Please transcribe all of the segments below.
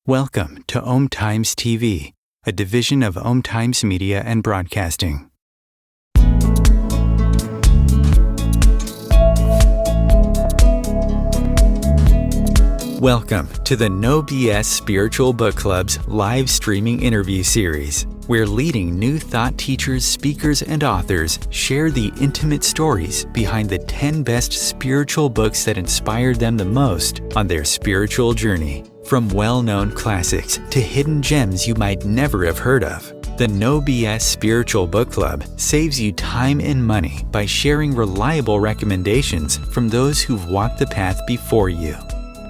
Welcome to Om Times TV, a division of Om Times Media and Broadcasting. Welcome to the No BS Spiritual Book Club's live streaming interview series, where leading new thought teachers, speakers, and authors share the intimate stories behind the 10 best spiritual books that inspired them the most on their spiritual journey. From well-known classics to hidden gems you might never have heard of, the No BS Spiritual Book Club saves you time and money by sharing reliable recommendations from those who've walked the path before you.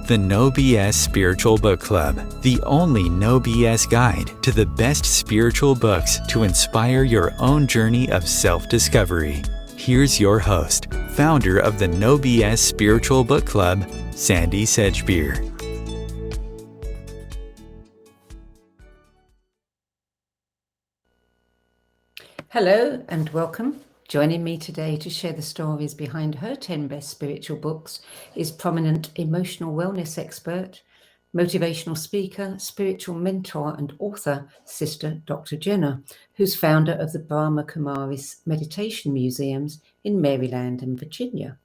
The No BS Spiritual Book Club, the only No BS guide to the best spiritual books to inspire your own journey of self-discovery. Here's your host, founder of the No BS Spiritual Book Club, Sandie Sedgbeer. Hello and welcome. Joining me today to share the stories behind her 10 best spiritual books is prominent emotional wellness expert, motivational speaker, spiritual mentor and author, Sister Dr. Jenna, who's founder of the Brahma Kumaris Meditation Museums in Maryland and Virginia.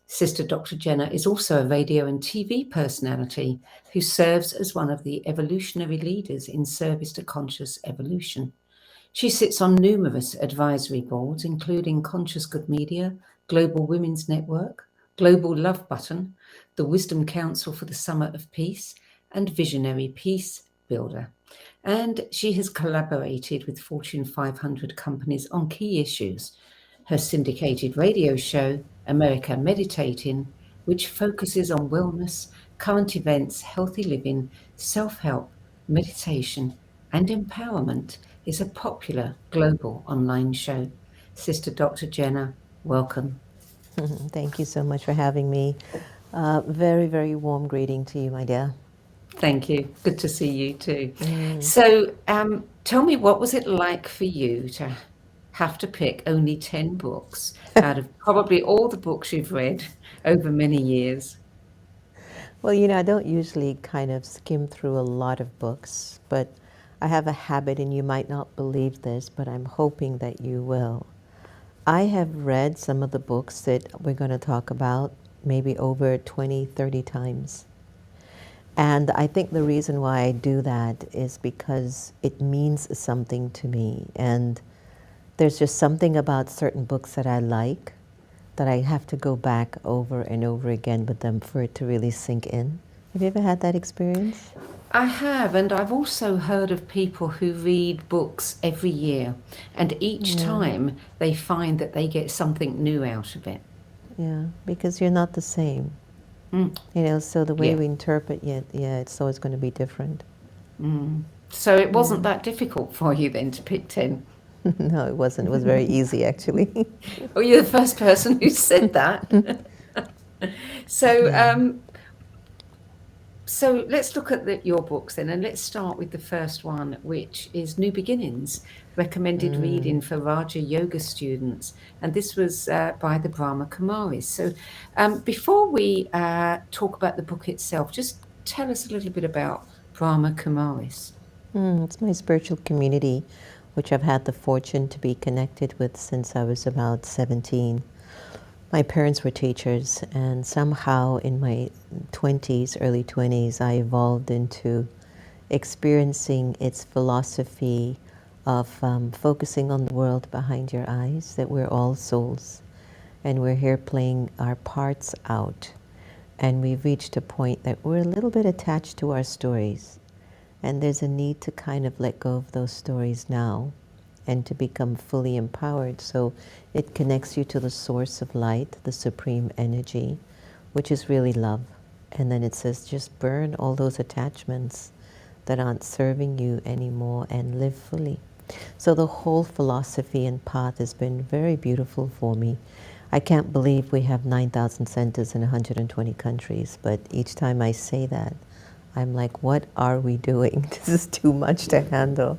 Sister Dr. Jenna is also a radio and TV personality who serves as one of the evolutionary leaders in service to conscious evolution. She sits on numerous advisory boards, including Conscious Good Media, Global Women's Network, Global Love Button, the Wisdom Council for the Summer of Peace, and Visionary Peace Builder. And she has collaborated with Fortune 500 companies on key issues. Her syndicated radio show, America Meditating, which focuses on wellness, current events, healthy living, self-help, meditation, and empowerment, is a popular global online show. Sister Dr. Jenna, welcome. Thank you so much for having me. Very, very warm greeting to you, my dear. Thank you. Good to see you too. So tell me, what was it like for you to have to pick only 10 books out of probably all the books you've read over many years? Well, I don't usually kind of skim through a lot of books, but I have a habit, and you might not believe this, but I'm hoping that you will. I have read some of the books that we're going to talk about maybe over 20, 30 times. And I think the reason why I do that is because it means something to me. And there's just something about certain books that I like that I have to go back over and over again with them for it to really sink in. Have you ever had that experience? I have, and I've also heard of people who read books every year, and each time they find that they get something new out of it. Yeah, because you're not the same. So the way we interpret it, it's always going to be different. So it wasn't that difficult for you then to pick 10? No, it wasn't. It was very easy, actually. Well, you're the first person who said that. So let's look at your books then, and let's start with the first one, which is New Beginnings, recommended reading for Raja Yoga students. And this was by the Brahma Kumaris. So before we talk about the book itself, just tell us a little bit about Brahma Kumaris. It's my spiritual community, which I've had the fortune to be connected with since I was about 17. My parents were teachers, and somehow in my 20s, early 20s, I evolved into experiencing its philosophy of focusing on the world behind your eyes, that we're all souls, and we're here playing our parts out. And we've reached a point that we're a little bit attached to our stories, and there's a need to kind of let go of those stories now and to become fully empowered. So it connects you to the source of light, the supreme energy, which is really love. And then it says, just burn all those attachments that aren't serving you anymore and live fully. So the whole philosophy and path has been very beautiful for me. I can't believe we have 9,000 centers in 120 countries, but each time I say that, I'm like, what are we doing? This is too much to handle.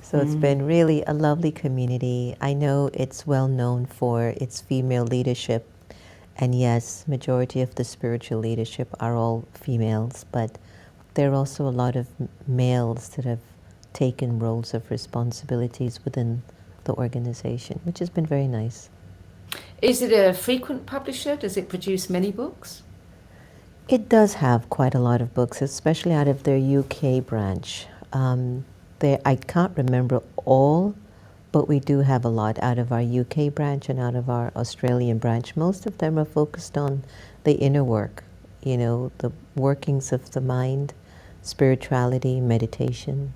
So it's been really a lovely community. I know it's well known for its female leadership. And yes, majority of the spiritual leadership are all females, but there are also a lot of males that have taken roles of responsibilities within the organization, which has been very nice. Is it a frequent publisher? Does it produce many books? It does have quite a lot of books, especially out of their UK branch. I can't remember all, but we do have a lot out of our UK branch and out of our Australian branch. Most of them are focused on the inner work, you know, the workings of the mind, spirituality, meditation.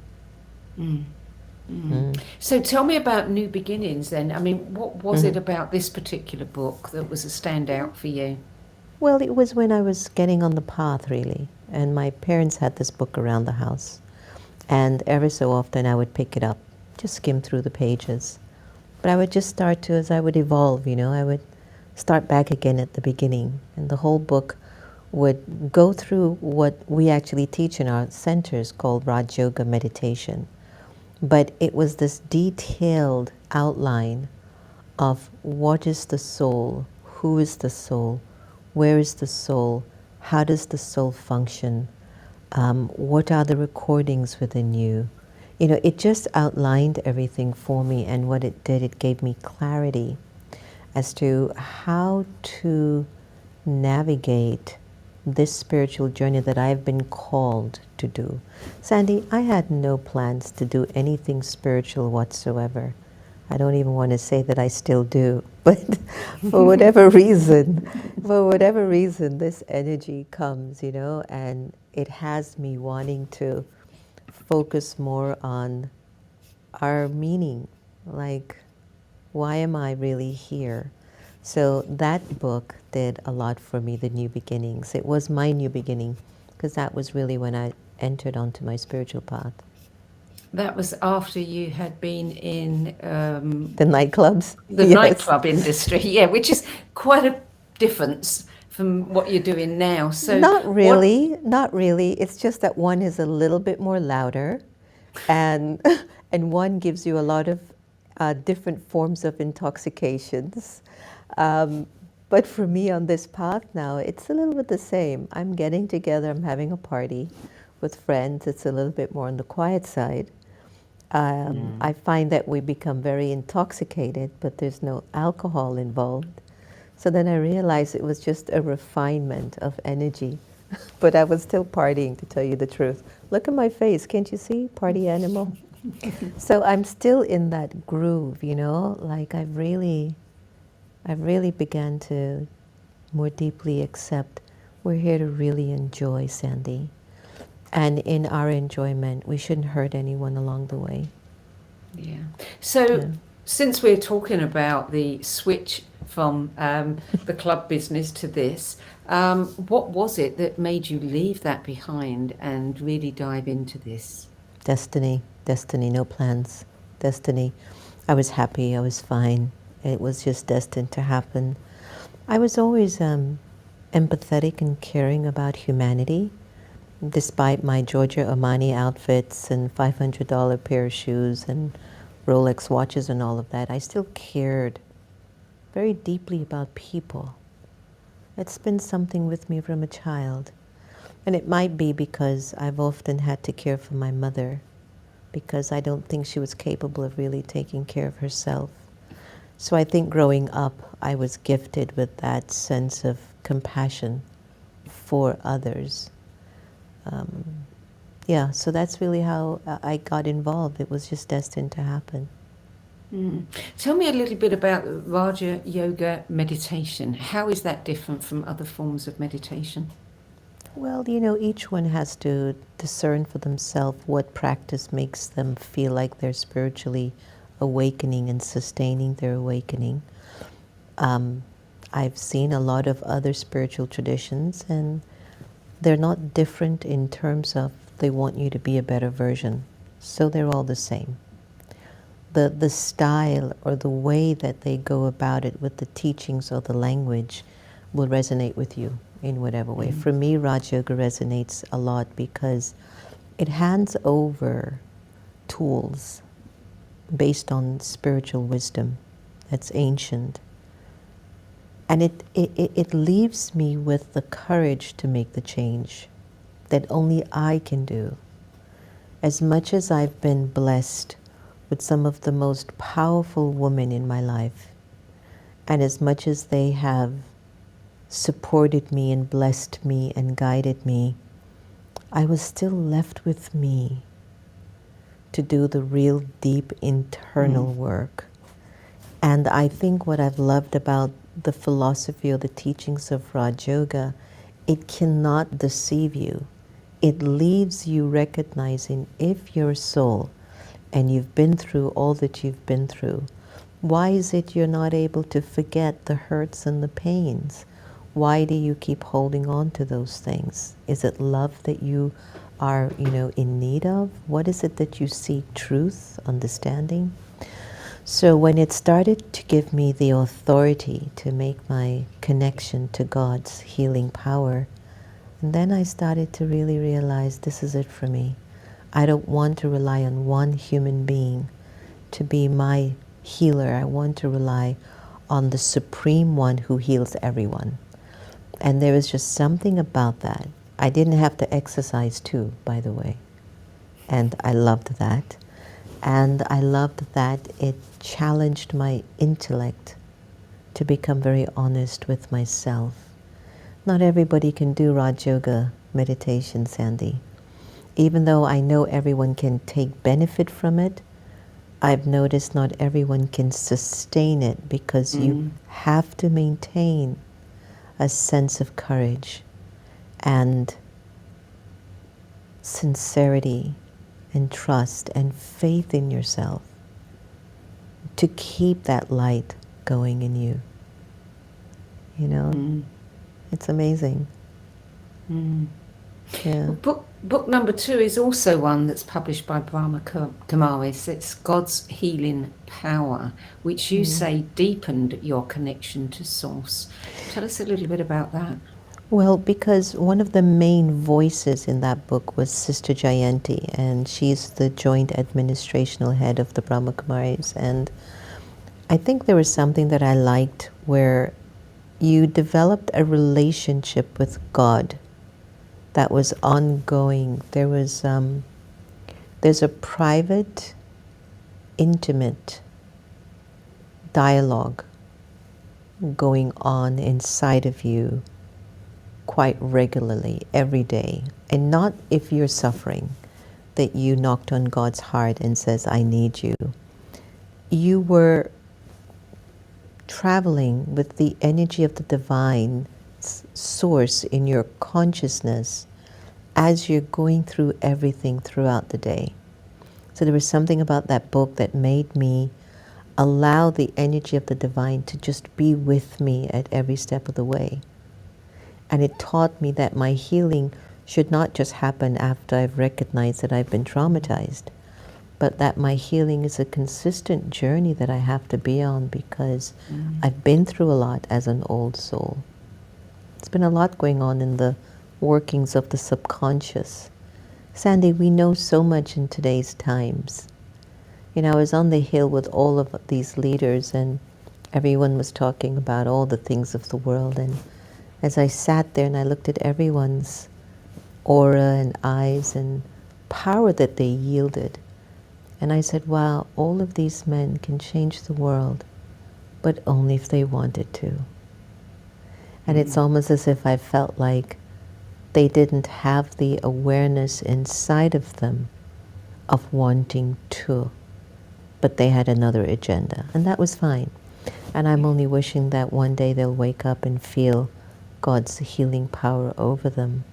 So tell me about New Beginnings then. I mean, what was it about this particular book that was a standout for you? Well, it was when I was getting on the path, really. And my parents had this book around the house. And every so often I would pick it up, just skim through the pages. But I would just start to, as I would evolve, you know, I would start back again at the beginning. And the whole book would go through what we actually teach in our centers called Raj Yoga meditation. But it was this detailed outline of what is the soul, who is the soul, where is the soul, how does the soul function, what are the recordings within you. You know, it just outlined everything for me, and what it did, it gave me clarity as to how to navigate this spiritual journey that I've been called to do. Sandie, I had no plans to do anything spiritual whatsoever. I don't even want to say that I still do, but for whatever reason, this energy comes, you know, and it has me wanting to focus more on our meaning, like, why am I really here? So that book did a lot for me, The New Beginnings. It was my new beginning, because that was really when I entered onto my spiritual path. That was after you had been in The nightclubs? the Yes. nightclub industry, yeah, which is quite a difference from what you're doing now. So Not really, not really. It's just that one is a little bit more louder, and and one gives you a lot of different forms of intoxications. But for me on this path now, it's a little bit the same. I'm getting together, I'm having a party with friends. It's a little bit more on the quiet side. I find that we become very intoxicated, but there's no alcohol involved. So then I realized it was just a refinement of energy. But I was still partying, to tell you the truth. Look at my face, can't you see? Party animal. So I'm still in that groove, you know, like I've really began to more deeply accept we're here to really enjoy, Sandie. And in our enjoyment, we shouldn't hurt anyone along the way. yeah. So since we're talking about the switch from the club business to this, what was it that made you leave that behind and really dive into this? Destiny, no plans, destiny. I was happy, I was fine. It was just destined to happen. I was always empathetic and caring about humanity. Despite my Giorgio Armani outfits and $500 pair of shoes and Rolex watches and all of that, I still cared very deeply about people. It's been something with me from a child. And it might be because I've often had to care for my mother, because I don't think she was capable of really taking care of herself. So I think growing up, I was gifted with that sense of compassion for others. So that's really how I got involved. It was just destined to happen. Tell me a little bit about Raja Yoga meditation. How is that different from other forms of meditation? Well, you know, each one has to discern for themselves what practice makes them feel like they're spiritually awakening and sustaining their awakening. I've seen a lot of other spiritual traditions, and they're not different in terms of they want you to be a better version. So they're all the same. The style or the way that they go about it with the teachings or the language will resonate with you in whatever way. For me, Raj Yoga resonates a lot because it hands over tools based on spiritual wisdom that's ancient. And it leaves me with the courage to make the change. that only I can do. As much as I've been blessed with some of the most powerful women in my life, and as much as they have supported me and blessed me and guided me, I was still left with me to do the real deep internal work. And I think what I've loved about the philosophy or the teachings of Raj Yoga, it cannot deceive you. It leaves you recognizing, if you're a soul and you've been through all that you've been through, why is it you're not able to forget the hurts and the pains? Why do you keep holding on to those things? Is it love that you are, in need of? What is it that you seek? Truth, understanding? So when it started to give me the authority to make my connection to God's healing power, and then I started to really realize this is it for me. I don't want to rely on one human being to be my healer. I want to rely on the Supreme One who heals everyone. And there was just something about that. I didn't have to exercise too, by the way. And I loved that. And I loved that it challenged my intellect to become very honest with myself. Not everybody can do Raj Yoga meditation, Sandie. Even though I know everyone can take benefit from it, I've noticed not everyone can sustain it, because you have to maintain a sense of courage and sincerity and trust and faith in yourself to keep that light going in you. It's amazing. Yeah. Book number 2 is also one that's published by Brahma Kumaris. It's God's Healing Power, which you say deepened your connection to Source. Tell us a little bit about that. Well, because one of the main voices in that book was Sister Jayanti, and she's the joint administrational head of the Brahma Kumaris. And I think there was something that I liked where you developed a relationship with God that was ongoing. There's a private, intimate dialogue going on inside of you quite regularly, every day. And not if you're suffering, that you knocked on God's heart and says, I need you. You were traveling with the energy of the divine source in your consciousness as you're going through everything throughout the day. So there was something about that book that made me allow the energy of the divine to just be with me at every step of the way. And it taught me that my healing should not just happen after I've recognized that I've been traumatized, but that my healing is a consistent journey that I have to be on, because I've been through a lot as an old soul. It's been a lot going on in the workings of the subconscious. Sandie, we know so much in today's times. I was on the hill with all of these leaders, and everyone was talking about all the things of the world. And as I sat there and I looked at everyone's aura and eyes and power that they yielded, and I said, wow, all of these men can change the world, but only if they wanted to. And it's almost as if I felt like they didn't have the awareness inside of them of wanting to, but they had another agenda, and that was fine. And I'm only wishing that one day they'll wake up and feel God's healing power over them,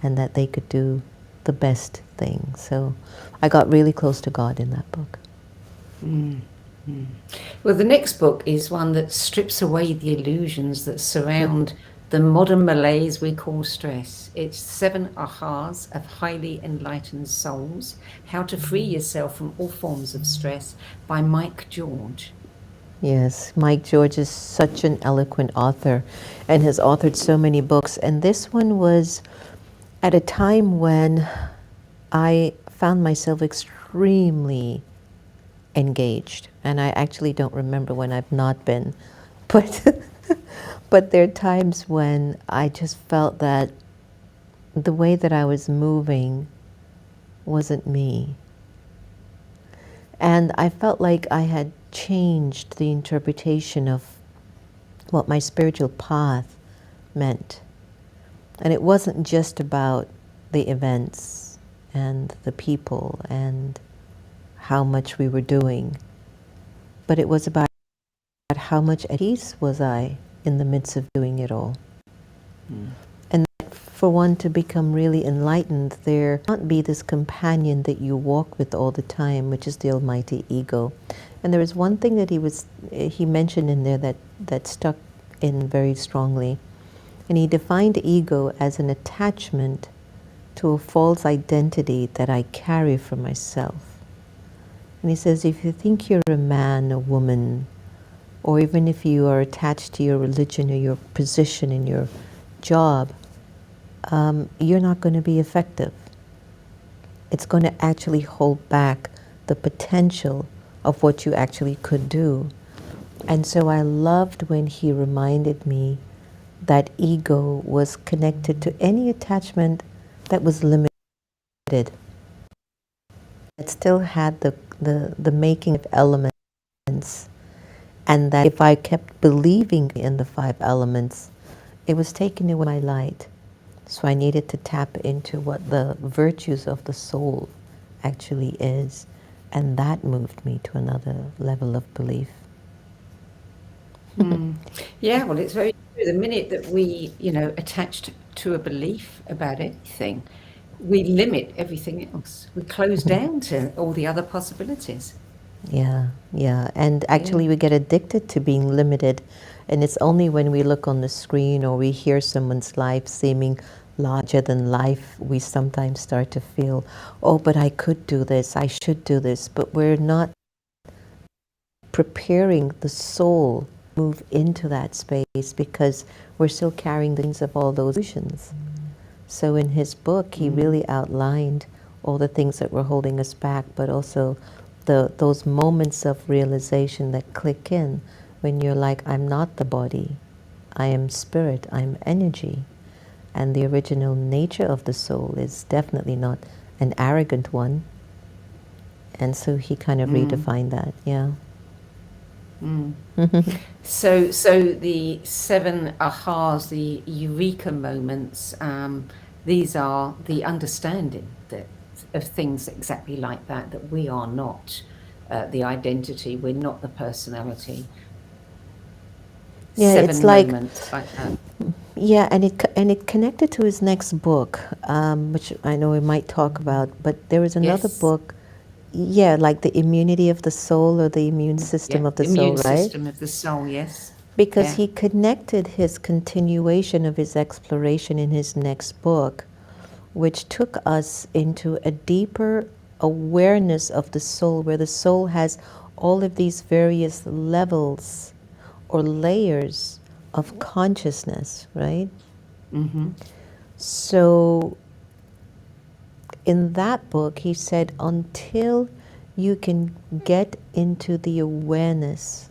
and that they could do the best thing. So I got really close to God in that book. Well, the next book is one that strips away the illusions that surround the modern malaise we call stress. It's 7 Ahas of Highly Enlightened Souls, How to Free Yourself from All Forms of Stress, by Mike George. Yes, Mike George is such an eloquent author and has authored so many books. And this one was at a time when I found myself extremely engaged. And I actually don't remember when I've not been. But, but there are times when I just felt that the way that I was moving wasn't me. And I felt like I had changed the interpretation of what my spiritual path meant. And it wasn't just about the events and the people and how much we were doing, but it was about how much at peace was I in the midst of doing it all. And for one to become really enlightened, there can't be this companion that you walk with all the time, which is the almighty ego. And there was one thing that he mentioned in there that stuck in very strongly. And he defined ego as an attachment to a false identity that I carry for myself. And he says, if you think you're a man, a woman, or even if you are attached to your religion or your position in your job, you're not going to be effective. It's going to actually hold back the potential of what you actually could do. And so I loved when he reminded me that ego was connected to any attachment that was limited. It still had the making of elements, and that if I kept believing in the 5 elements, it was taking away my light. So I needed to tap into what the virtues of the soul actually is, and that moved me to another level of belief. Yeah, well, it's very true. The minute that we, attached to a belief about anything, we limit everything else. We close down to all the other possibilities. Yeah. And actually we get addicted to being limited, and it's only when we look on the screen or we hear someone's life seeming larger than life, we sometimes start to feel, oh, but I could do this, I should do this, but we're not preparing the soul to move into that space because we're still carrying the things of all those illusions. So in his book, he really outlined all the things that were holding us back, but also those moments of realization that click in when you're like, I'm not the body, I am spirit, I'm energy. And the original nature of the soul is definitely not an arrogant one. And so he kind of redefined that, yeah. So the 7 ahas, the eureka moments, these are the understanding of things exactly like that we are not the identity, we're not the personality. Yeah, 7 it's like moments like that. Yeah, and it connected to his next book, which I know we might talk about. But there was another book, like the immunity of the soul or the immune system of the soul, right? Immune system of the soul, yes. Because he connected his continuation of his exploration in his next book, which took us into a deeper awareness of the soul, where the soul has all of these various levels or layers of consciousness, right? So in that book, he said, until you can get into the awareness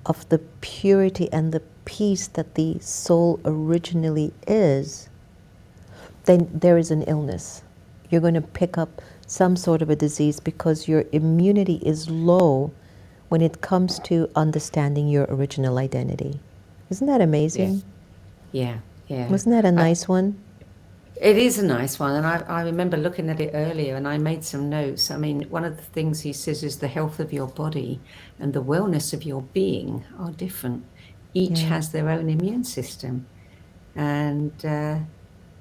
of the purity and the peace that the soul originally is, then there is an illness. You're going to pick up some sort of a disease because your immunity is low when it comes to understanding your original identity. Isn't that amazing? Yeah. Wasn't that a nice one? It is a nice one, and I remember looking at it earlier, and I made some notes. I mean, one of the things he says is the health of your body and the wellness of your being are different. Each has their own immune system, and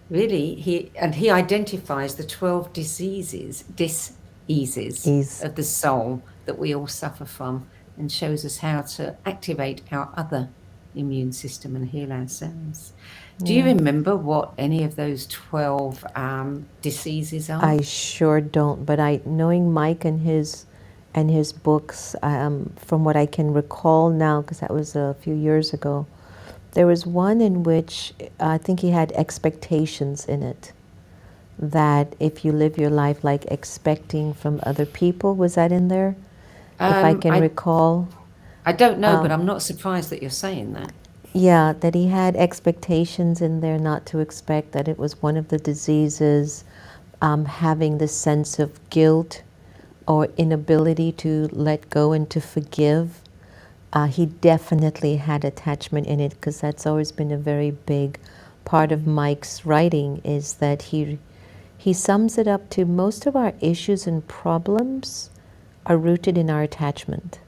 really, he identifies the 12 diseases of the soul that we all suffer from, and shows us how to activate our other immune system and heal ourselves. Do you remember what any of those 12 diseases are? I sure don't, but knowing Mike and his books, from what I can recall now, because that was a few years ago, there was one in which I think he had expectations in it. That if you live your life like expecting from other people, was that in there? If I can recall. I don't know, but I'm not surprised that you're saying that. Yeah, that he had expectations in there not to expect, that it was one of the diseases, having the sense of guilt or inability to let go and to forgive. He definitely had attachment in it, because that's always been a very big part of Mike's writing, is that he sums it up to most of our issues and problems are rooted in our attachment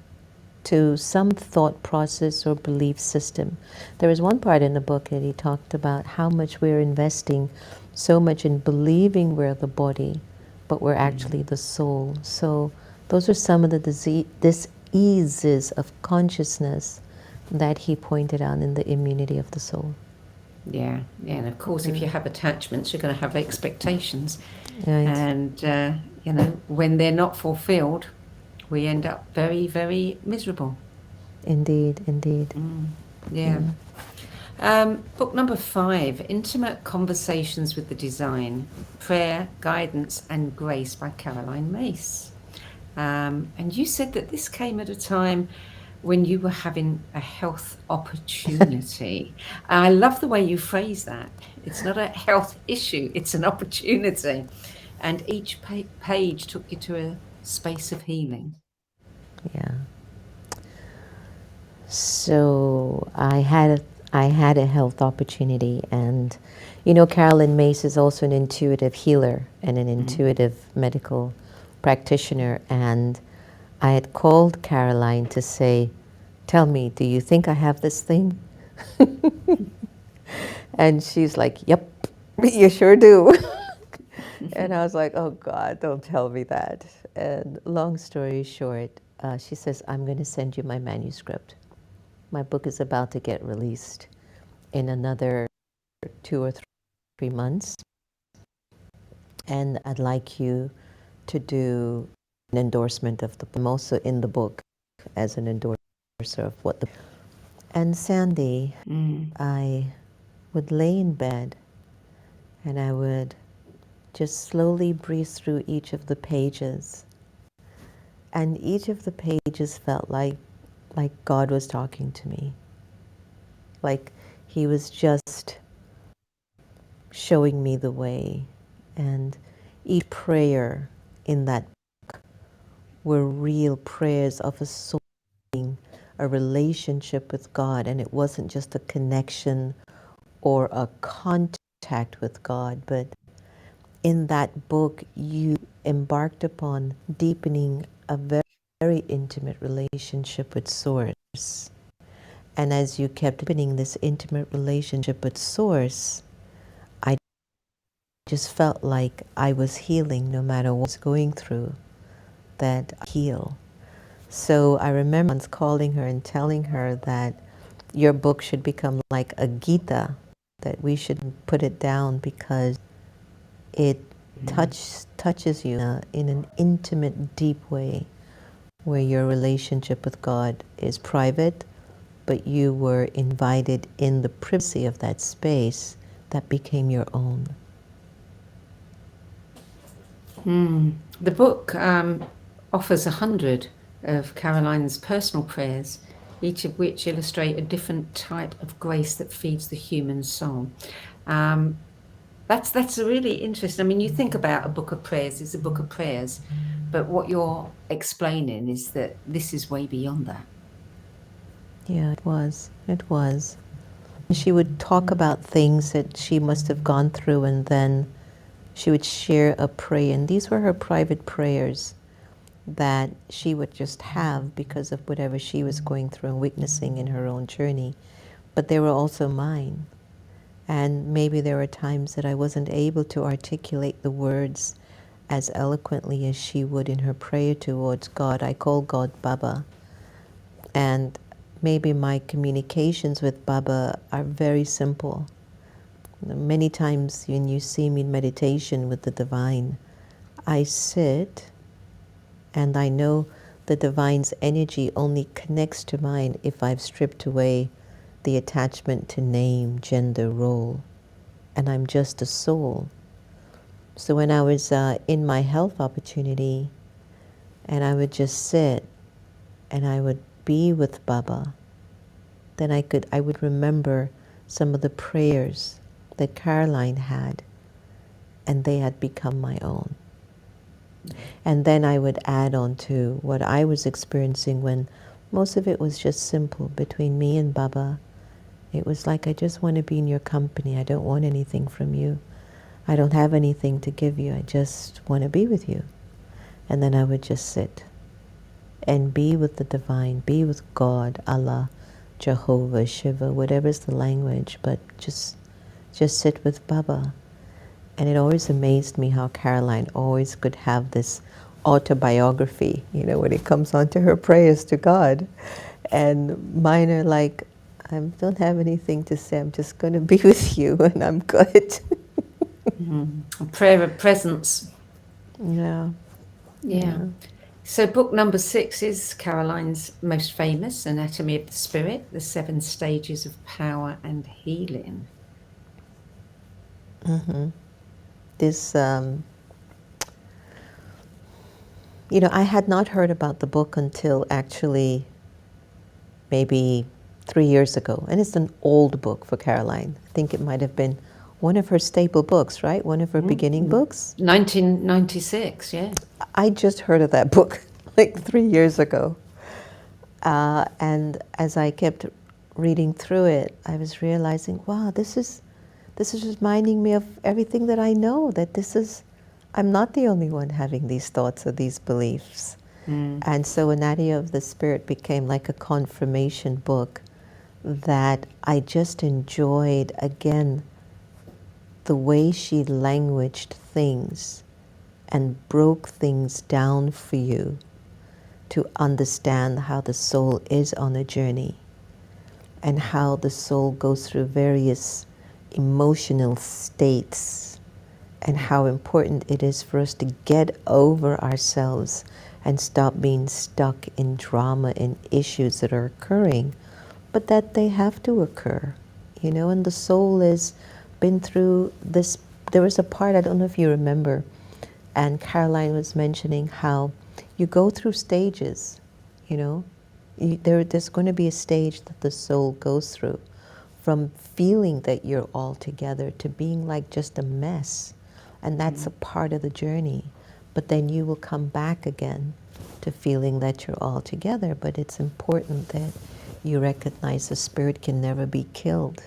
to some thought process or belief system. There was one part in the book that he talked about how much we're investing so much in believing we're the body, but we're actually the soul. So those are some of the diseases of consciousness that he pointed out in the immunity of the soul. Yeah, yeah, and of course, if you have attachments, you're going to have expectations, Right. and you know, when they're not fulfilled, we end up very, very miserable. Indeed, indeed. Yeah. Book number 5, Intimate Conversations with the Design, Prayer, Guidance and Grace by Caroline Mace. And you said that this came at a time when you were having a health opportunity. I love the way you phrase that. It's not a health issue, it's an opportunity. And each page took you to a space of healing. Yeah. So I had a health opportunity, and you know, Carolyn Mace is also an intuitive healer and an intuitive medical practitioner, and I had called Caroline to say, "Tell me, do you think I have this thing?" And she's like, "Yep, you sure do." And I was like, "Oh God, don't tell me that." And long story short, she says, "I'm going to send you my manuscript. My book is about to get released in another 2 or 3 months, and I'd like you to do an endorsement of the book. I'm also in the book as an endorser of what the..." And Sandie, I would lay in bed and I would just slowly breeze through each of the pages, and each of the pages felt like God was talking to me, like he was just showing me the way. And each prayer in that book were real prayers of a soul, a relationship with God, and it wasn't just a connection or a contact with God, but in that book you embarked upon deepening a very, very intimate relationship with Source. And as you kept deepening this intimate relationship with Source, I just felt like I was healing no matter what I was going through, that I heal. So I remember once calling her and telling her that your book should become like a Gita, that we should put it down because it touches you in an intimate, deep way, where your relationship with God is private, but you were invited in the privacy of that space that became your own. The book offers 100 of Caroline's personal prayers, each of which illustrate a different type of grace that feeds the human soul. That's really interesting. I mean, you think about a book of prayers, it's a book of prayers, but what you're explaining is that this is way beyond that. Yeah, it was. It was. She would talk about things that she must have gone through, and then she would share a prayer. And these were her private prayers that she would just have because of whatever she was going through and witnessing in her own journey. But they were also mine. And maybe there were times that I wasn't able to articulate the words as eloquently as she would in her prayer towards God. I call God Baba. And maybe my communications with Baba are very simple. Many times when you see me in meditation with the divine, I sit and I know the divine's energy only connects to mine if I've stripped away the attachment to name, gender, role, and I'm just a soul. So when I was in my health opportunity, and I would just sit and I would be with Baba, then I would remember some of the prayers that Caroline had, and they had become my own. And then I would add on to what I was experiencing when most of it was just simple between me and Baba. It was like, I just want to be in your company. I don't want anything from you. I don't have anything to give you. I just want to be with you. And then I would just sit and be with the divine, be with God, Allah, Jehovah, Shiva, whatever's the language, but just sit with Baba. And it always amazed me how Caroline always could have this autobiography, when it comes on to her prayers to God. And mine are like, I don't have anything to say. I'm just going to be with you, and I'm good. A prayer of presence. Yeah. Yeah. So book number 6 is Caroline's most famous, Anatomy of the Spirit, the 7 Stages of Power and Healing. This, I had not heard about the book until actually maybe 3 years ago. And it's an old book for Caroline. I think it might have been one of her staple books, right? One of her beginning books? 1996, yeah. I just heard of that book like 3 years ago. And as I kept reading through it, I was realizing, wow, this is reminding me of everything that I know, that I'm not the only one having these thoughts or these beliefs. And so Anatomy of the Spirit became like a confirmation book that I just enjoyed, again, the way she languaged things and broke things down for you to understand how the soul is on a journey and how the soul goes through various emotional states and how important it is for us to get over ourselves and stop being stuck in drama and issues that are occurring, but that they have to occur, and the soul has been through this. There was a part, I don't know if you remember, and Caroline was mentioning how you go through stages, there's going to be a stage that the soul goes through, from feeling that you're all together to being like just a mess. And that's a part of the journey. But then you will come back again to feeling that you're all together. But it's important that you recognize the spirit can never be killed.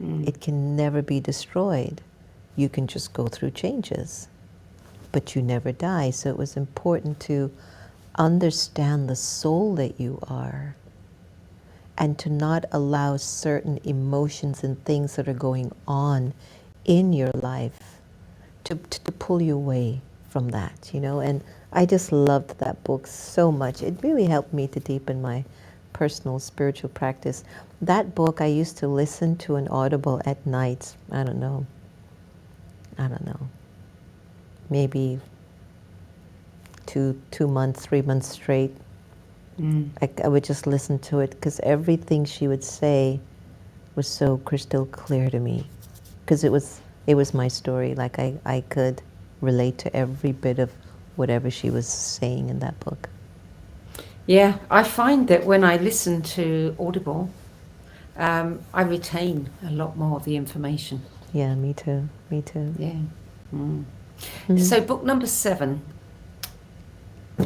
It can never be destroyed. You can just go through changes, but you never die. So it was important to understand the soul that you are and to not allow certain emotions and things that are going on in your life to pull you away from that, And I just loved that book so much. It really helped me to deepen my personal spiritual practice. That book I used to listen to an Audible at night. I don't know, maybe 2 months, 3 months straight. I would just listen to it because everything she would say was so crystal clear to me, because it was my story. Like I could relate to every bit of whatever she was saying in that book. Yeah, I find that when I listen to Audible, I retain a lot more of the information. Yeah, me too. Yeah. So book number 7,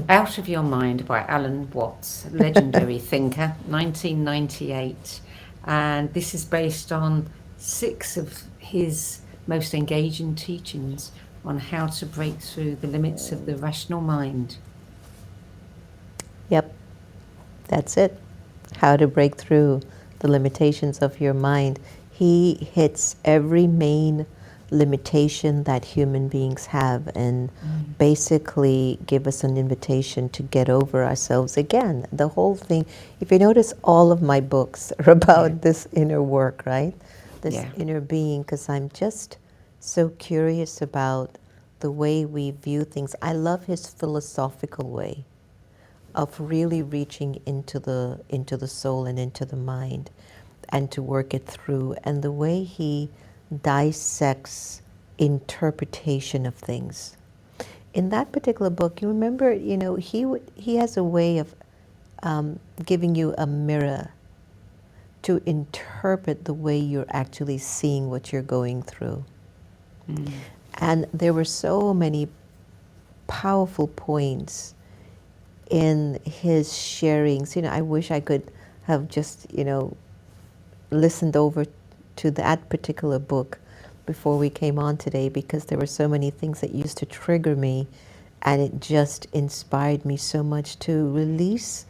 Out of Your Mind by Alan Watts, legendary thinker, 1998. And this is based on 6 of his most engaging teachings on how to break through the limits of the rational mind. Yep, that's it. How to break through the limitations of your mind. He hits every main limitation that human beings have and basically give us an invitation to get over ourselves again. The whole thing, if you notice, all of my books are about this inner work, right? This inner being, because I'm just so curious about the way we view things. I love his philosophical way of really reaching into the soul and into the mind and to work it through, and the way he dissects interpretation of things. In that particular book, you remember, he has a way of giving you a mirror to interpret the way you're actually seeing what you're going through. And there were so many powerful points in his sharings. You know, I wish I could have just, listened over to that particular book before we came on today, because there were so many things that used to trigger me, and it just inspired me so much to release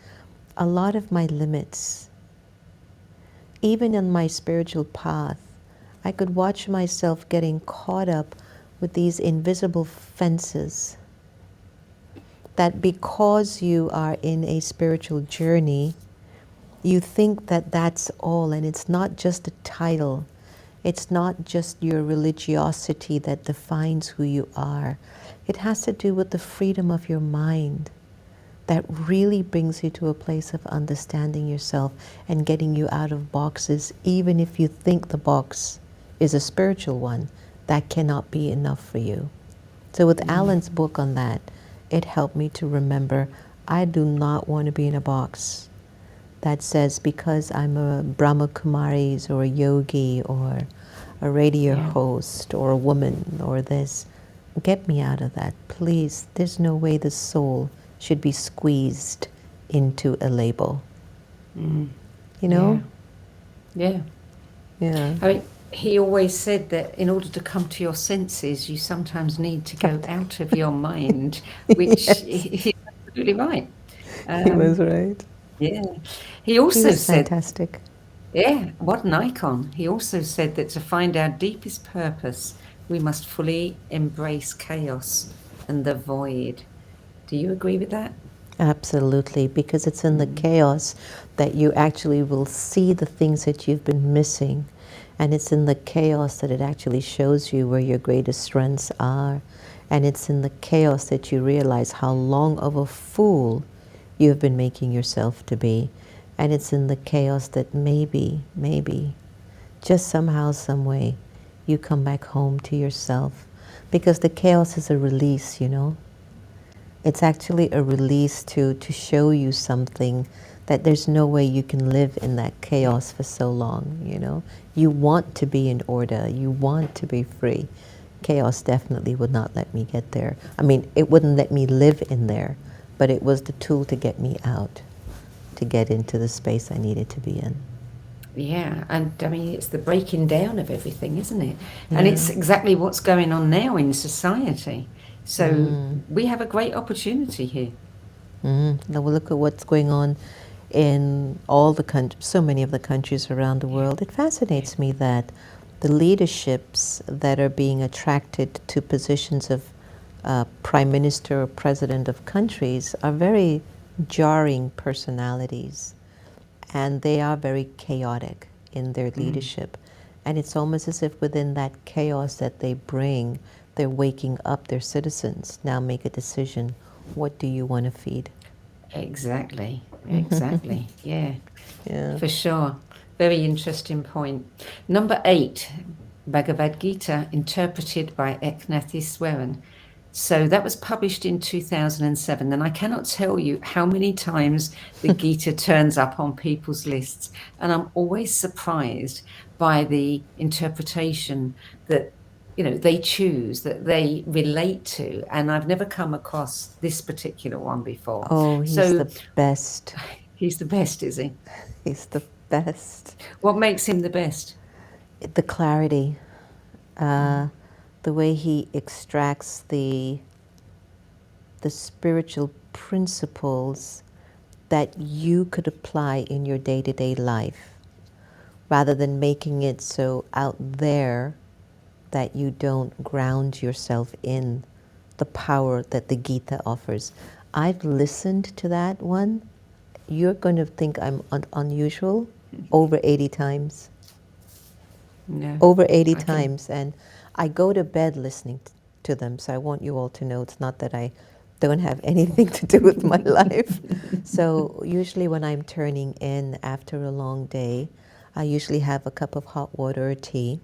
a lot of my limits. Even in my spiritual path, I could watch myself getting caught up with these invisible fences, that because you are in a spiritual journey, you think that that's all, and it's not just a title. It's not just your religiosity that defines who you are. It has to do with the freedom of your mind that really brings you to a place of understanding yourself and getting you out of boxes, even if you think the box is a spiritual one. That cannot be enough for you. So with Alan's book on that, it helped me to remember I do not want to be in a box that says because I'm a Brahma Kumaris or a yogi or a radio host or a woman or this. Get me out of that, please. There's no way the soul should be squeezed into a label. You know? Yeah. Yeah. I mean, he always said that in order to come to your senses, you sometimes need to go out of your mind, which he's absolutely right. He was right. Yeah. He He also was said, fantastic. yeah, what an icon. He also said that to find our deepest purpose, we must fully embrace chaos and the void. Do you agree with that? Absolutely, because it's in the chaos that you actually will see the things that you've been missing. And it's in the chaos that it actually shows you where your greatest strengths are. And it's in the chaos that you realize how long of a fool you've been making yourself to be. And it's in the chaos that maybe, just somehow, some way, you come back home to yourself. Because the chaos is a release, you know? It's actually a release to show you something that there's no way you can live in that chaos for so long, you know? You want to be in order, you want to be free. Chaos definitely would not let me get there. I mean, it wouldn't let me live in there, but it was the tool to get me out, to get into the space I needed to be in. Yeah, and I mean, it's the breaking down of everything, isn't it? And it's exactly what's going on now in society. So we have a great opportunity here. Now we look at what's going on in all the so many of the countries around the world. It fascinates me that the leaderships that are being attracted to positions of prime minister or president of countries are very jarring personalities, and they are very chaotic in their leadership. And it's almost as if within that chaos that they bring, they're waking up their citizens. Now make a decision. What do you want to feed? Exactly. Yeah, Yeah. for sure. Very interesting point. Number 8, Bhagavat Gita, interpreted by Eknatheswaran. So that was published in 2007, and I cannot tell you how many times the Gita turns up on people's lists, and I'm always surprised by the interpretation that they choose, that they relate to, and I've never come across this particular one before. Oh, he's the best. He's the best, is he? He's the best. What makes him the best? The clarity, the way he extracts the spiritual principles that you could apply in your day-to-day life, rather than making it so out there that you don't ground yourself in the power that the Gita offers. I've listened to that one. You're going to think I'm unusual over 80 times. No. Over 80 times. And I go to bed listening to them, so I want you all to know it's not that I don't have anything to do with my life. So usually when I'm turning in after a long day, I usually have a cup of hot water or tea,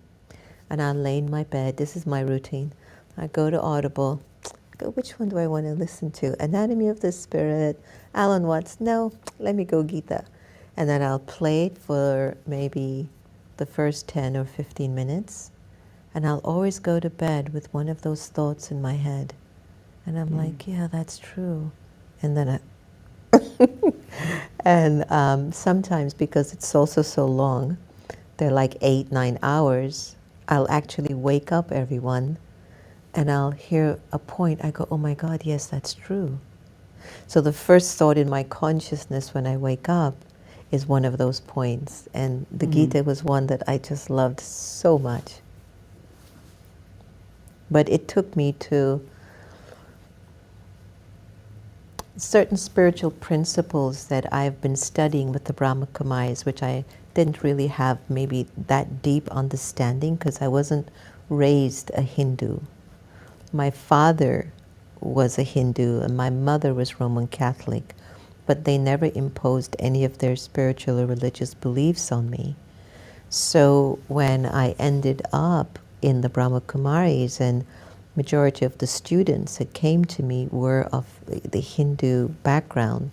and I'll lay in my bed. This is my routine. I go to Audible. Go, which one do I want to listen to? Anatomy of the Spirit, Alan Watts. No, let me go Gita. And then I'll play it for maybe the first 10 or 15 minutes. And I'll always go to bed with one of those thoughts in my head. And I'm like, yeah, that's true. And then sometimes, because it's also so long, they're like 8, 9 hours, I'll actually wake up everyone and I'll hear a point. I go, oh my God, yes, that's true. So the first thought in my consciousness when I wake up is one of those points. And the Gita was one that I just loved so much. But it took me to certain spiritual principles that I've been studying with the Brahma Kumaris, which I didn't really have maybe that deep understanding because I wasn't raised a Hindu. My father was a Hindu and my mother was Roman Catholic, but they never imposed any of their spiritual or religious beliefs on me. So when I ended up in the Brahma Kumaris, and majority of the students that came to me were of the Hindu background,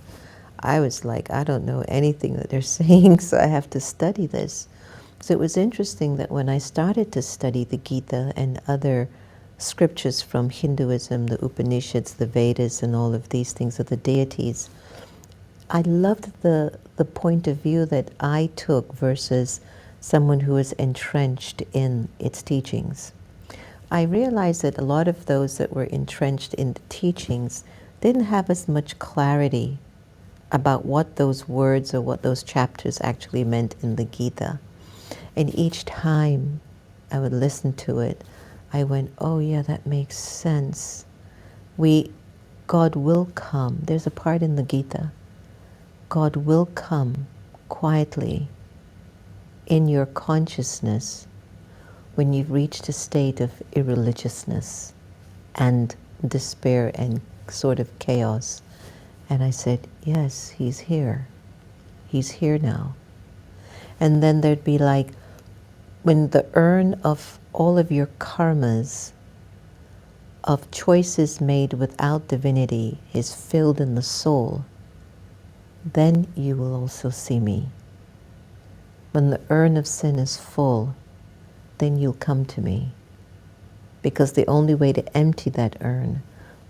I was like, I don't know anything that they're saying, so I have to study this. So it was interesting that when I started to study the Gita and other scriptures from Hinduism, the Upanishads, the Vedas, and all of these things of the deities, I loved the point of view that I took versus someone who was entrenched in its teachings. I realized that a lot of those that were entrenched in the teachings didn't have as much clarity about what those words or what those chapters actually meant in the Gita. And each time I would listen to it, I went, oh yeah, that makes sense. God will come. There's a part in the Gita. God will come quietly in your consciousness when you've reached a state of irreligiousness and despair and sort of chaos. And I said, yes, he's here. He's here now. And then there'd be like, when the urn of all of your karmas, of choices made without divinity, is filled in the soul, then you will also see me. When the urn of sin is full, then you'll come to me. Because the only way to empty that urn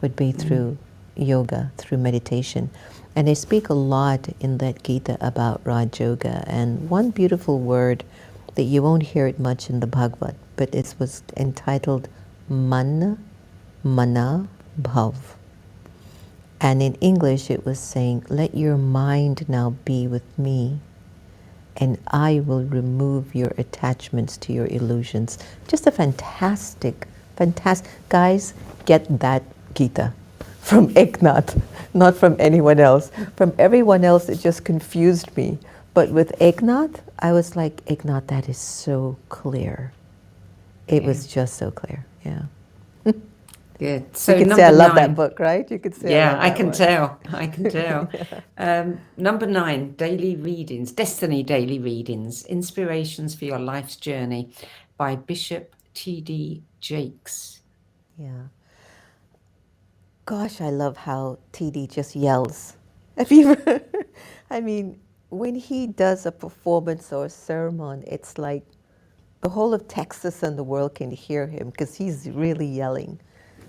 would be through yoga, through meditation. And I speak a lot in that Gita about Raj Yoga. And one beautiful word that you won't hear it much in the Bhagavat, but it was entitled Mana Bhav. And in English it was saying, let your mind now be with me, and I will remove your attachments to your illusions. Just a fantastic. Guys, get that Gita from Eknath, not from anyone else. From everyone else, it just confused me. But with Eknath, I was like, Eknath, that is so clear. It was just so clear, yeah. Good. So you can say I love that book, right? You could say yeah, I love that one. I can tell. Number 9, daily readings, Destiny daily readings, inspirations for your life's journey by Bishop T.D. Jakes. Yeah. Gosh, I love how TD just yells. Have you ever, I mean, when he does a performance or a sermon, it's like the whole of Texas and the world can hear him because he's really yelling.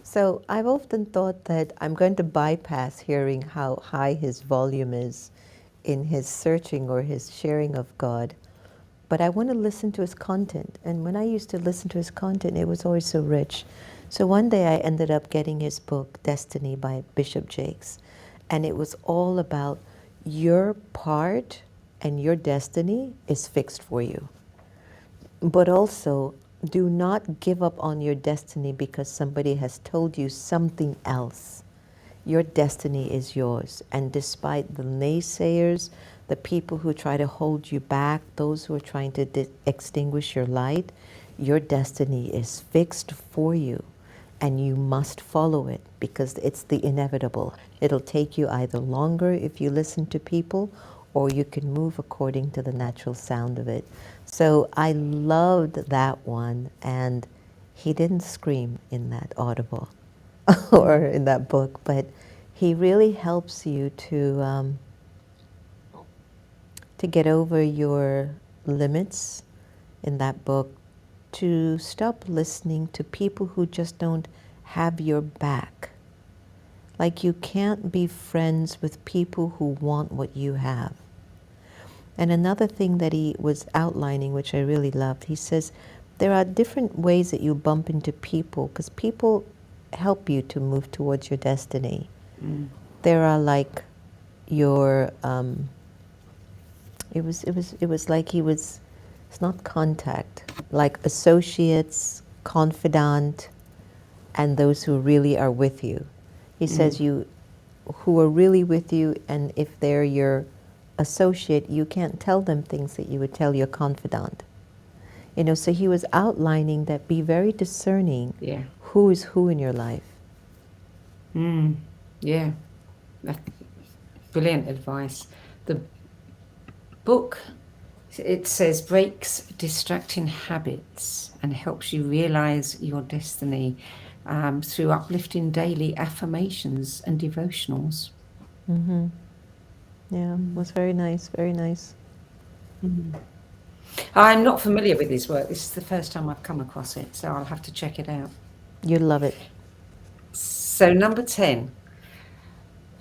So I've often thought that I'm going to bypass hearing how high his volume is in his searching or his sharing of God, but I want to listen to his content. And when I used to listen to his content, it was always so rich. So one day I ended up getting his book, Destiny by Bishop Jakes. And it was all about your part and your destiny is fixed for you. But also, do not give up on your destiny because somebody has told you something else. Your destiny is yours. And despite the naysayers, the people who try to hold you back, those who are trying to extinguish your light, your destiny is fixed for you. And you must follow it because it's the inevitable. It'll take you either longer if you listen to people, or you can move according to the natural sound of it. So I loved that one, and he didn't scream in that audible or in that book, but he really helps you to to get over your limits in that book, to stop listening to people who just don't have your back. Like, you can't be friends with people who want what you have. And another thing that he was outlining, which I really loved, he says there are different ways that you bump into people, because people help you to move towards your destiny. There are like your it was like he was, it's not contact, like associates, confidant, and those who really are with you. He says you who are really with you, and if they're your associate, you can't tell them things that you would tell your confidant. You know, so he was outlining that be very discerning who is who in your life. Yeah, that's brilliant advice. The book, it says, breaks distracting habits and helps you realize your destiny through uplifting daily affirmations and devotionals. Yeah, it was very nice, very nice. I'm not familiar with his work. This is the first time I've come across it, so I'll have to check it out. You'd love it. So number 10,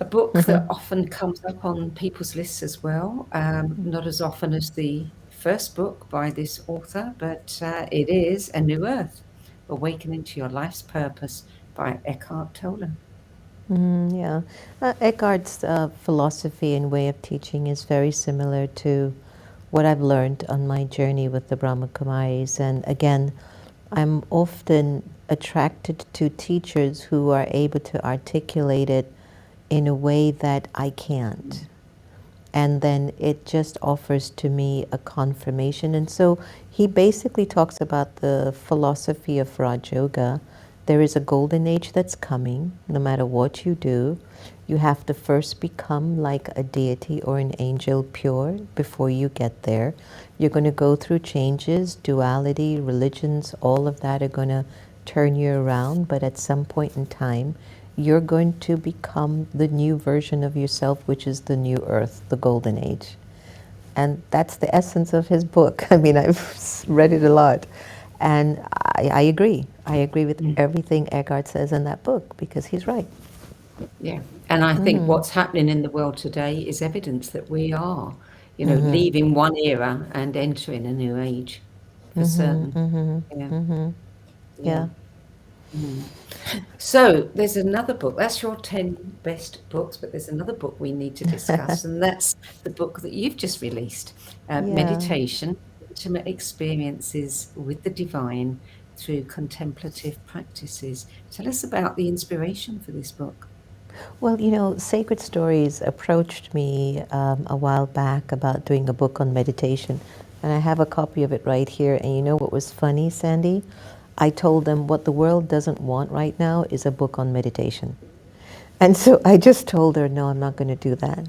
a book that often comes up on people's lists as well, not as often as the first book by this author, but it is A New Earth, Awakening to Your Life's Purpose by Eckhart Tolle. Yeah. Eckhart's philosophy and way of teaching is very similar to what I've learned on my journey with the Brahma Kumaris. And again, I'm often attracted to teachers who are able to articulate it in a way that I can't. And then it just offers to me a confirmation. And so he basically talks about the philosophy of Raj Yoga. There is a golden age that's coming. No matter what you do, you have to first become like a deity or an angel pure before you get there. You're going to go through changes, duality, religions, all of that are going to turn you around. But at some point in time, you're going to become the new version of yourself, which is the new earth, the golden age. And that's the essence of his book. I mean, I've read it a lot. And I agree. I agree with everything Eckhart says in that book, because he's right. Yeah. And I think what's happening in the world today is evidence that we are, you know, leaving one era and entering a new age, for certain. Yeah. So there's another book. That's your 10 best books, but there's another book we need to discuss, and that's the book that you've just released, Meditation, Intimate Experiences with the Divine Through Contemplative Practices. Tell us about the inspiration for this book. Well, you know, Sacred Stories approached me a while back about doing a book on meditation, and I have a copy of it right here. And you know what was funny, Sandie? I told them what the world doesn't want right now is a book on meditation. And so I just told her, no, I'm not going to do that.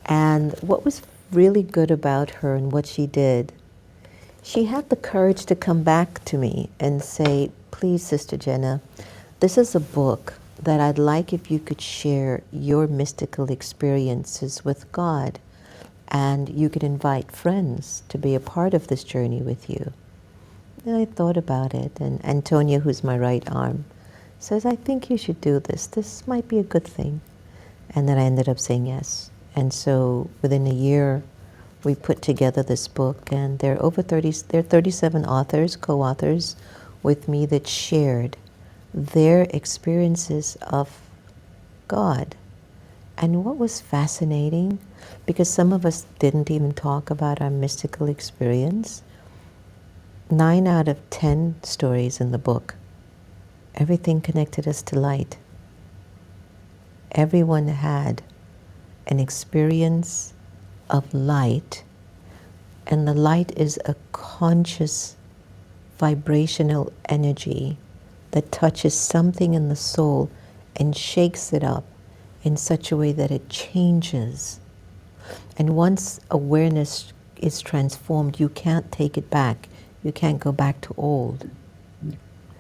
And what was really good about her and what she did, she had the courage to come back to me and say, please, Sister Jenna, this is a book that I'd like if you could share your mystical experiences with God, and you could invite friends to be a part of this journey with you. And I thought about it, and Antonia, who's my right arm, says, I think you should do this. This might be a good thing. And then I ended up saying yes. And so within a year, we put together this book, and there are 37 authors, co-authors with me that shared their experiences of God. And what was fascinating, because some of us didn't even talk about our mystical experience, 9 out of 10 stories in the book, everything connected us to light. Everyone had an experience of light, and the light is a conscious vibrational energy that touches something in the soul and shakes it up in such a way that it changes. And once awareness is transformed, you can't take it back. You can't go back to old.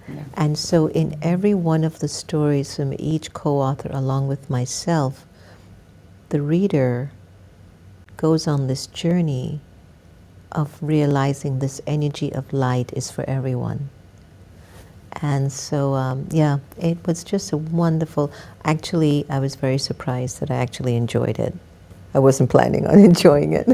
Yeah. And so in every one of the stories from each co-author along with myself, the reader goes on this journey of realizing this energy of light is for everyone. And so, yeah, it was just a wonderful, actually, I was very surprised that I actually enjoyed it. I wasn't planning on enjoying it.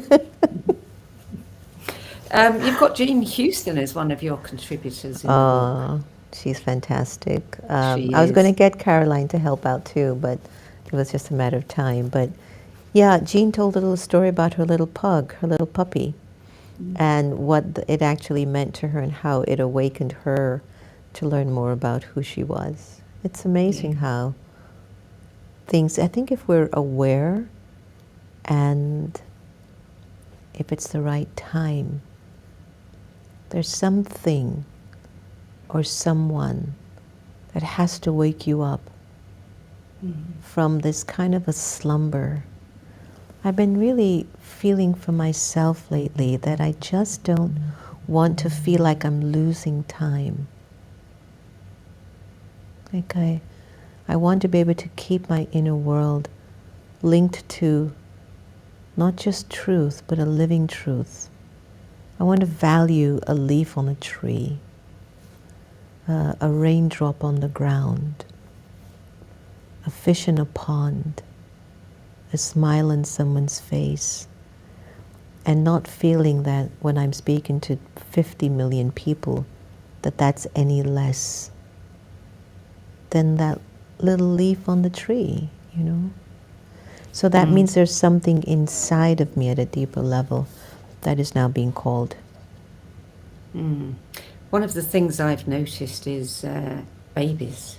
You've got Jean Houston as one of your contributors in the book. She's fantastic. She I was going to is. get Caroline to help out too, but it was just a matter of time. But yeah, Jean told a little story about her little pug, her little puppy, and what it actually meant to her and how it awakened her to learn more about who she was. It's amazing how things, I think if we're aware and if it's the right time, there's something or someone that has to wake you up from this kind of a slumber. I've been really feeling for myself lately that I just don't want to feel like I'm losing time. Like I want to be able to keep my inner world linked to not just truth, but a living truth. I want to value a leaf on a tree, a raindrop on the ground, a fish in a pond, a smile on someone's face, and not feeling that when I'm speaking to 50 million people that that's any less than that little leaf on the tree, you know? So that means there's something inside of me at a deeper level that is now being called. One of the things I've noticed is babies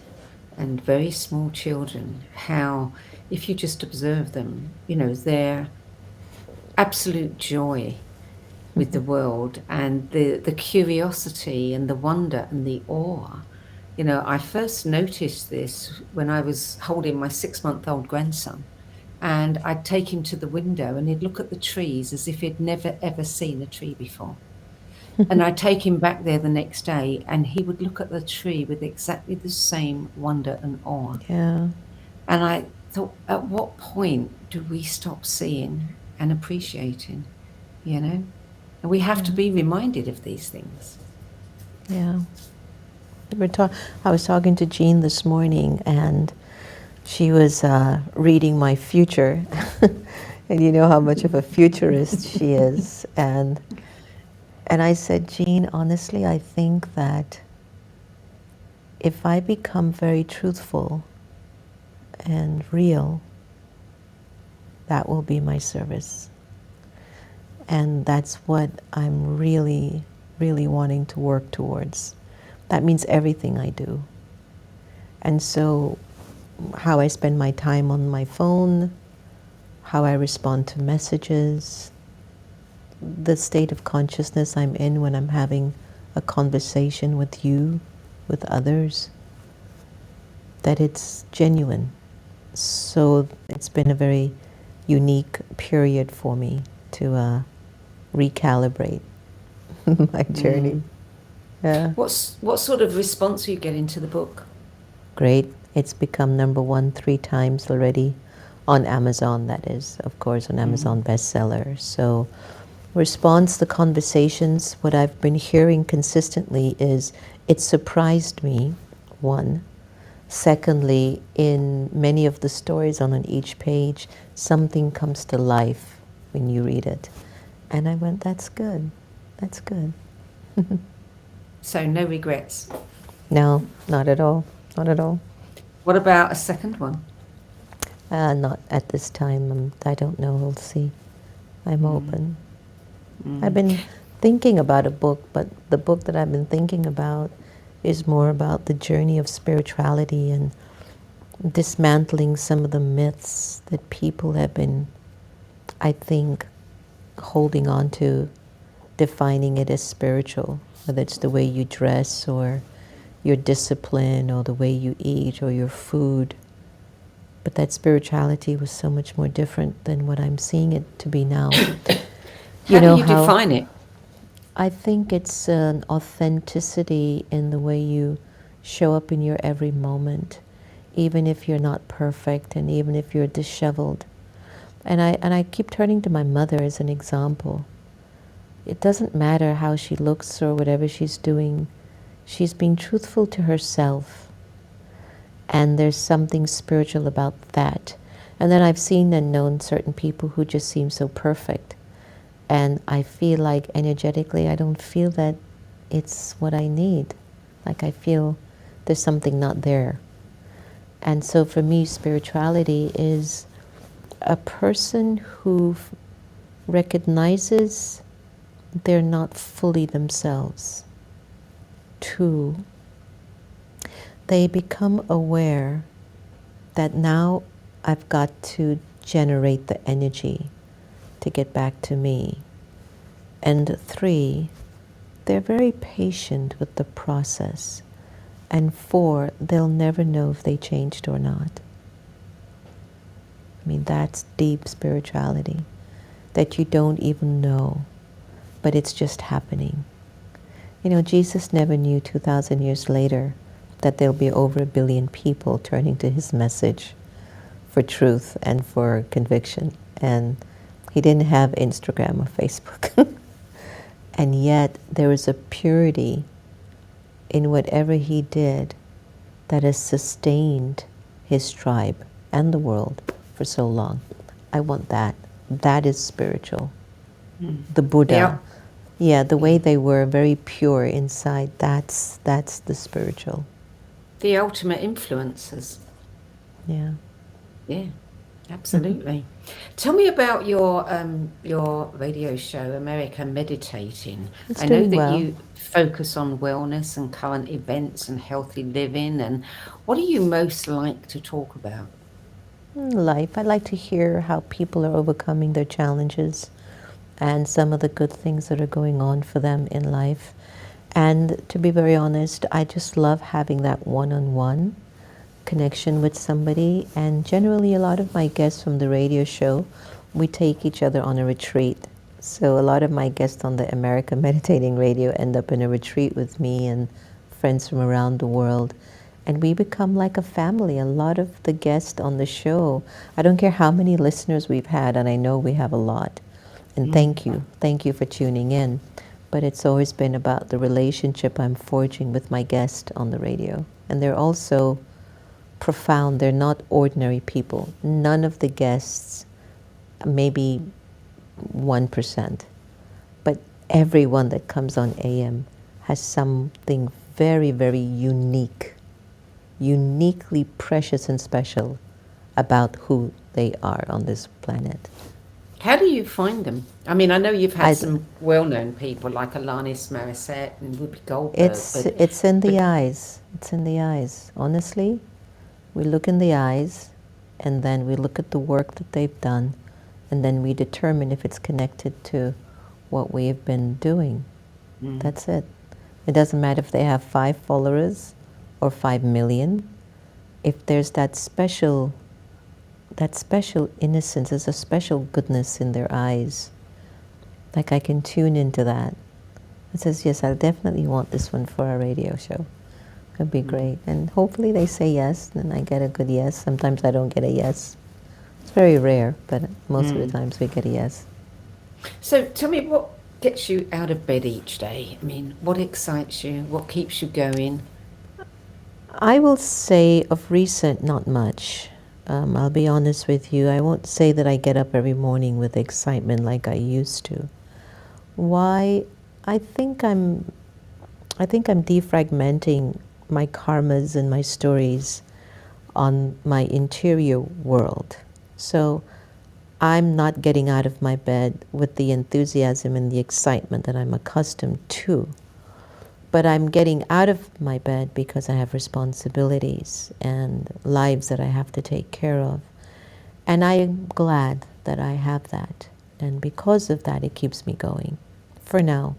and very small children, how if you just observe them, you know, their absolute joy with the world and the curiosity and the wonder and the awe. You know, I first noticed this when I was holding my 6-month-old grandson, and I'd take him to the window and he'd look at the trees as if he'd never ever seen a tree before. And I'd take him back there the next day and he would look at the tree with exactly the same wonder and awe. Yeah. And I thought, at what point do we stop seeing and appreciating, you know? And we have to be reminded of these things. Yeah. I was talking to Jean this morning, and she was reading my future. And you know how much of a futurist she is. And I said, Jean, honestly, I think that if I become very truthful and real, that will be my service. And that's what I'm really, really wanting to work towards. That means everything I do. And so how I spend my time on my phone, how I respond to messages, the state of consciousness I'm in when I'm having a conversation with you, with others, that it's genuine. So it's been a very unique period for me to recalibrate my journey. Yeah. What sort of response are you getting to the book? Great. It's become #1 3 times already on Amazon, that is, of course, on Amazon bestseller. So response, the conversations, what I've been hearing consistently is it surprised me, one. Secondly, in many of the stories on each page, something comes to life when you read it. And I went, that's good. That's good. So no regrets? No, not at all. Not at all. What about a second one? Not at this time. I don't know. We'll see. I'm open. I've been thinking about a book, but the book that I've been thinking about is more about the journey of spirituality and dismantling some of the myths that people have been, I think, holding on to, defining it as spiritual, whether it's the way you dress or your discipline or the way you eat or your food. But that spirituality was so much more different than what I'm seeing it to be now. How do you define it? I think it's an authenticity in the way you show up in your every moment, even if you're not perfect and even if you're disheveled. And I keep turning to my mother as an example. It doesn't matter how she looks or whatever she's doing. She's being truthful to herself. And there's something spiritual about that. And then I've seen and known certain people who just seem so perfect. And I feel like energetically, I don't feel that it's what I need. Like I feel there's something not there. And so for me, spirituality is a person who recognizes they're not fully themselves. 2, they become aware that now I've got to generate the energy to get back to me. And 3, they're very patient with the process. And 4, they'll never know if they changed or not. I mean, that's deep spirituality, that you don't even know, but it's just happening. You know, Jesus never knew 2,000 years later that there'll be over 1 billion people turning to his message for truth and for conviction. And he didn't have Instagram or Facebook. And yet there was a purity in whatever he did that has sustained his tribe and the world for so long. I want that. That is spiritual. The Buddha. Yeah, the way they were very pure inside, that's the spiritual. The ultimate influencers. Yeah. Yeah, absolutely. Tell me about your radio show, America Meditating. It's I know doing that well. you focus on wellness and current events and healthy living. And what do you most like to talk about? Life. I like to hear how people are overcoming their challenges and some of the good things that are going on for them in life. And to be very honest, I just love having that one-on-one connection with somebody. And generally, a lot of my guests from the radio show, we take each other on a retreat. So a lot of my guests on the America Meditating Radio end up in a retreat with me and friends from around the world. And we become like a family. A lot of the guests on the show, I don't care how many listeners we've had, and I know we have a lot. And thank you for tuning in. But it's always been about the relationship I'm forging with my guest on the radio. And they're also profound. They're not ordinary people. None of the guests, maybe 1%, but everyone that comes on AM has something very, very unique, uniquely precious and special about who they are on this planet. How do you find them? I mean, I know you've had some well-known people like Alanis Morissette and Whoopi Goldberg. It's in the eyes. It's in the eyes. Honestly, we look in the eyes, and then we look at the work that they've done, and then we determine if it's connected to what we have been doing. That's it. It doesn't matter if they have 5 followers or 5 million. If there's that special innocence, there's a special goodness in their eyes. Like I can tune into that. It says, yes, I definitely want this one for our radio show. It'd be great. And hopefully they say yes, and I get a good yes. Sometimes I don't get a yes. It's very rare, but most of the times we get a yes. So tell me, what gets you out of bed each day? I mean, what excites you? What keeps you going? I will say of recent, not much. I'll be honest with you. I won't say that I get up every morning with excitement like I used to. Why? I think I'm defragmenting my karmas and my stories on my interior world. So I'm not getting out of my bed with the enthusiasm and the excitement that I'm accustomed to. But I'm getting out of my bed because I have responsibilities and lives that I have to take care of. And I am glad that I have that. And because of that, it keeps me going for now.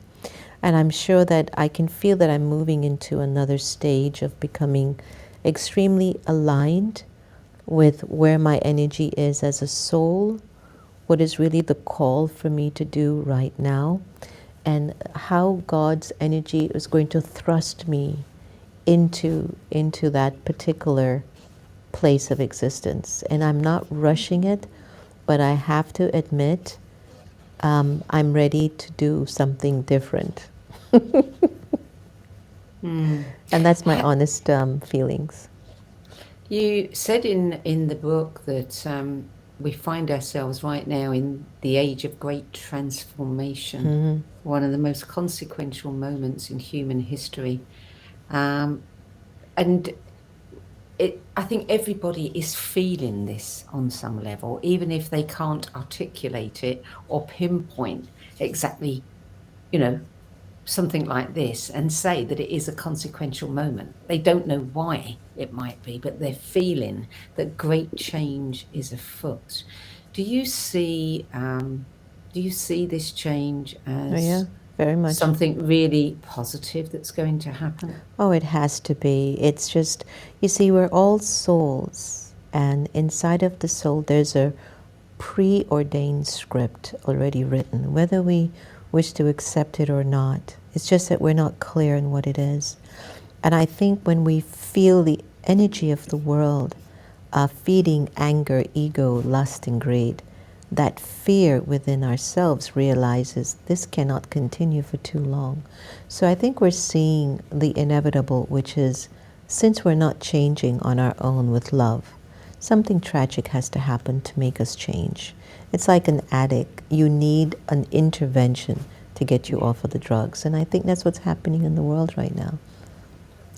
And I'm sure that I can feel that I'm moving into another stage of becoming extremely aligned with where my energy is as a soul, what is really the call for me to do right now, and how God's energy is going to thrust me into that particular place of existence. And I'm not rushing it. but I have to admit, I'm ready to do something different. And that's my honest feelings. You said in the book that we find ourselves right now in the age of great transformation, one of the most consequential moments in human history. And I think everybody is feeling this on some level, even if they can't articulate it or pinpoint exactly, something like this and say that it is a consequential moment. They don't know why it might be, but they're feeling that great change is afoot. Do you see this change as Very much. something really positive that's going to happen? Oh, it has to be. It's just, you see, we're all souls, and inside of the soul there's a preordained script already written, whether we wish to accept it or not. It's just that we're not clear in what it is. And I think when we feel the energy of the world feeding anger, ego, lust, and greed, that fear within ourselves realizes this cannot continue for too long. So I think we're seeing the inevitable, which is, since we're not changing on our own with love, something tragic has to happen to make us change. It's like an addict. You need an intervention to get you off of the drugs. And I think that's what's happening in the world right now.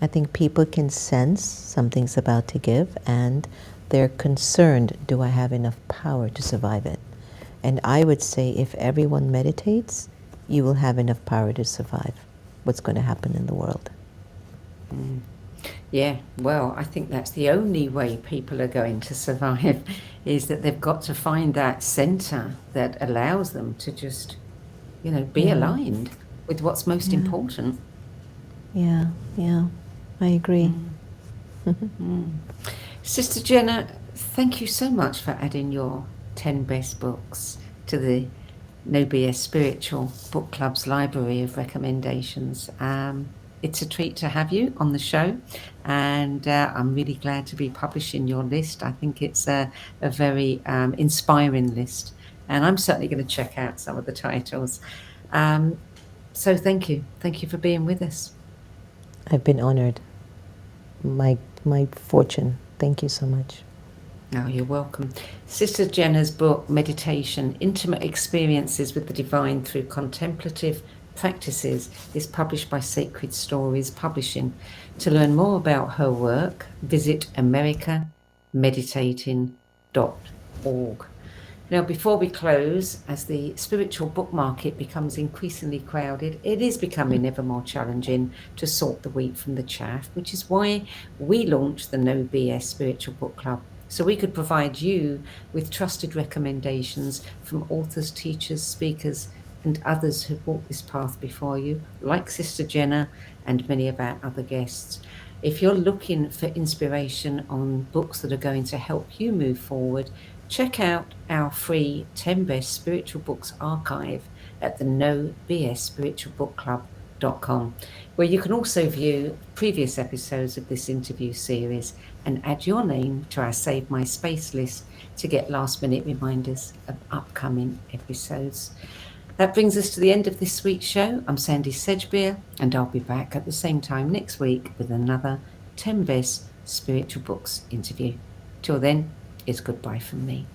I think people can sense something's about to give, and they're concerned, do I have enough power to survive it? And I would say if everyone meditates, you will have enough power to survive what's going to happen in the world. Yeah, well, I think that's the only way people are going to survive, is that they've got to find that center that allows them to just, be aligned with what's most important. Yeah, I agree. Sister Jenna, thank you so much for adding your 10 best books to the No BS Spiritual Book Club's library of recommendations. It's a treat to have you on the show, and I'm really glad to be publishing your list. I think it's a very inspiring list, and I'm certainly going to check out some of the titles. So thank you. Thank you for being with us. I've been honored. My fortune. Thank you so much. Oh, you're welcome. Sister Jenna's book, Meditation, Intimate Experiences with the Divine Through Contemplative Practices, is published by Sacred Stories Publishing. To learn more about her work, visit americameditating.org. Now, before we close, as the spiritual book market becomes increasingly crowded, it is becoming ever more challenging to sort the wheat from the chaff, which is why we launched the No BS Spiritual Book Club, so we could provide you with trusted recommendations from authors, teachers, speakers, and others who've walked this path before you, like Sister Jenna and many of our other guests. If you're looking for inspiration on books that are going to help you move forward, check out our free 10 Best Spiritual Books archive at the nobsspiritualbookclub.com, where you can also view previous episodes of this interview series and add your name to our Save My Space list to get last-minute reminders of upcoming episodes. That brings us to the end of this week's show. I'm Sandie Sedgbeer, and I'll be back at the same time next week with another 10 Best Spiritual Books interview. Till then, it's goodbye from me.